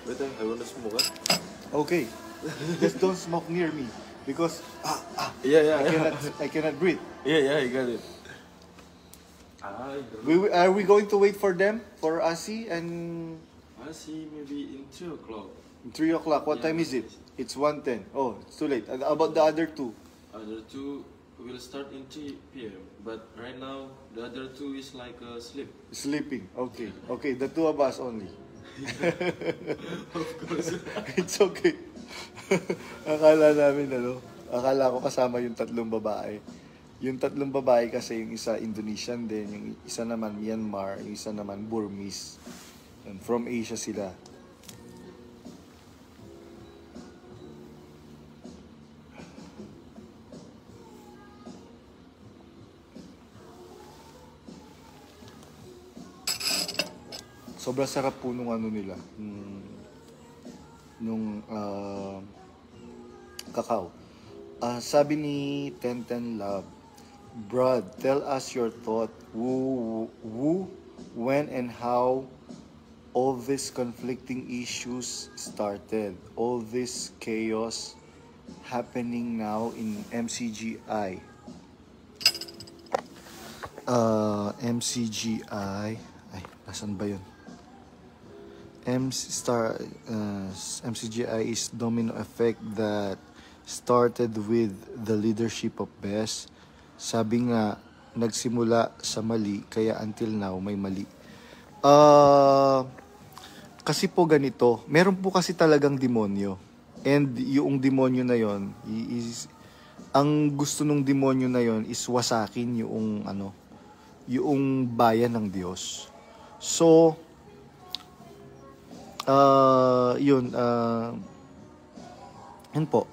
Wait, I wanna smoke. Okay. Just don't smoke near me because Yeah, I cannot breathe. yeah, I got it. Are we going to wait for them for Asi and I see maybe in 2 o'clock. 3 o'clock? What Yeah. time is it? It's 1:10. Oh, it's too late. And about the other two? Other two will start in 3 p.m. But right now, the other two is like sleep. Sleeping. Okay. Okay, the two of us only. Of course. It's okay. Akala ko kasama yung tatlong babae. Yung tatlong babae kasi yung isa Indonesian din, yung isa naman Myanmar, yung isa naman Burmese. And from Asia sila. Sobrang sarap po nung ano nila. Nung kakao. Sabi ni Tenten Love, Brad, tell us your thought. Who, when, and how all these conflicting issues started. All this chaos happening now in MCGI. MCGI. Ay, nasan ba yun? MCGI is domino effect that started with the leadership of Bes. Sabi nga, nagsimula sa mali, kaya until now may mali. Kasi po ganito, meron po kasi talagang demonyo. And yung demonyo na yon ang gusto ng demonyo na yon is wasakin yung bayan ng Diyos. So, yun po.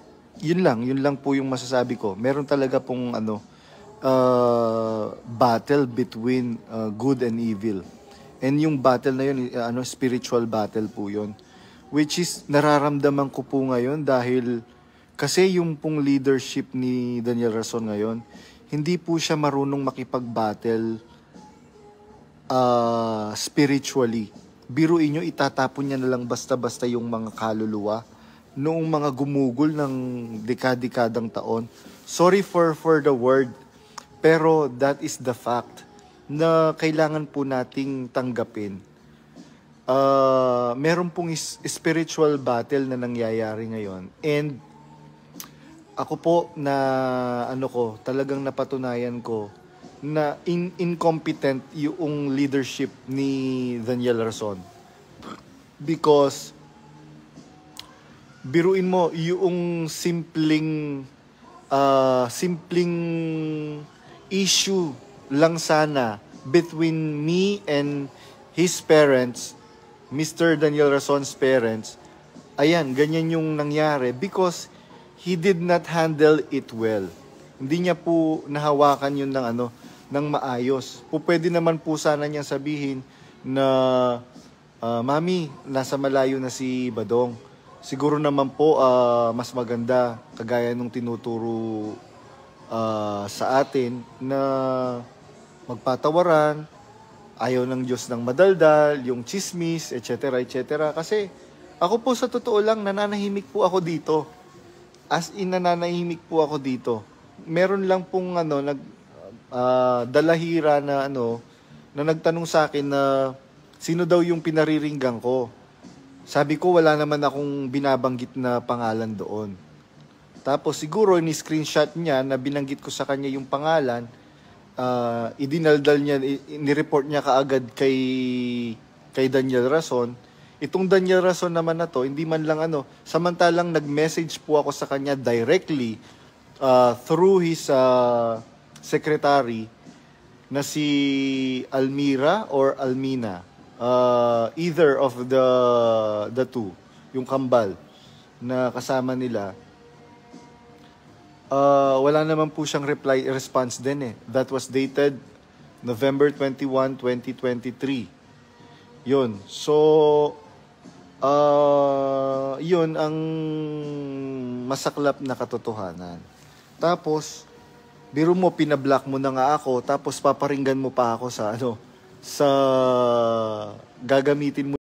Yun lang po yung masasabi ko. Meron talaga pong battle between good and evil. And yung battle na yun, spiritual battle po yun. Which is, nararamdaman ko po ngayon dahil kasi yung pong leadership ni Daniel Rason ngayon, hindi po siya marunong makipag-battle spiritually. Biruin nyo, itatapon niya na lang basta-basta yung mga kaluluwa noong mga gumugol ng dekadang taon. Sorry for the word, pero that is the fact na kailangan po nating tanggapin. Meron pong spiritual battle na nangyayari ngayon. And ako po na talagang napatunayan ko na incompetent yung leadership ni Daniel Rason. Because biruin mo yung simpleng issue lang sana between me and his parents, Mr. Daniel Rason's parents. Ayan, ganyan yung nangyari because he did not handle it well. Hindi niya po nahawakan yun ng maayos. Pwede naman po sana niyang sabihin na, Mami, nasa malayo na si Badong. Siguro naman po mas maganda, kagaya nung tinuturo sa atin, na magpatawaran, ayaw ng Diyos ng madaldal, yung chismis, etc. etc. Kasi ako po sa totoo lang, nananahimik po ako dito. As in, nananahimik po ako dito. Meron lang pong dalahira na na nagtanong sa akin na sino daw yung pinariringgan ko. Sabi ko wala naman akong binabanggit na pangalan doon. Tapos siguro ni-screenshot niya na binanggit ko sa kanya yung pangalan, idinaldal niya, ni-report niya kaagad kay Daniel Rason. Itong Daniel Rason naman na to, hindi man lang samantalang nag-message po ako sa kanya directly through his secretary na si Almira or Almina, either of the two, yung kambal na kasama nila. Wala naman po siyang response din eh. That was dated November 21, 2023. Yun. So, yun ang masaklap na katotohanan. Tapos, biro mo, pinablock mo na nga ako, tapos paparinggan mo pa ako sa gagamitin mo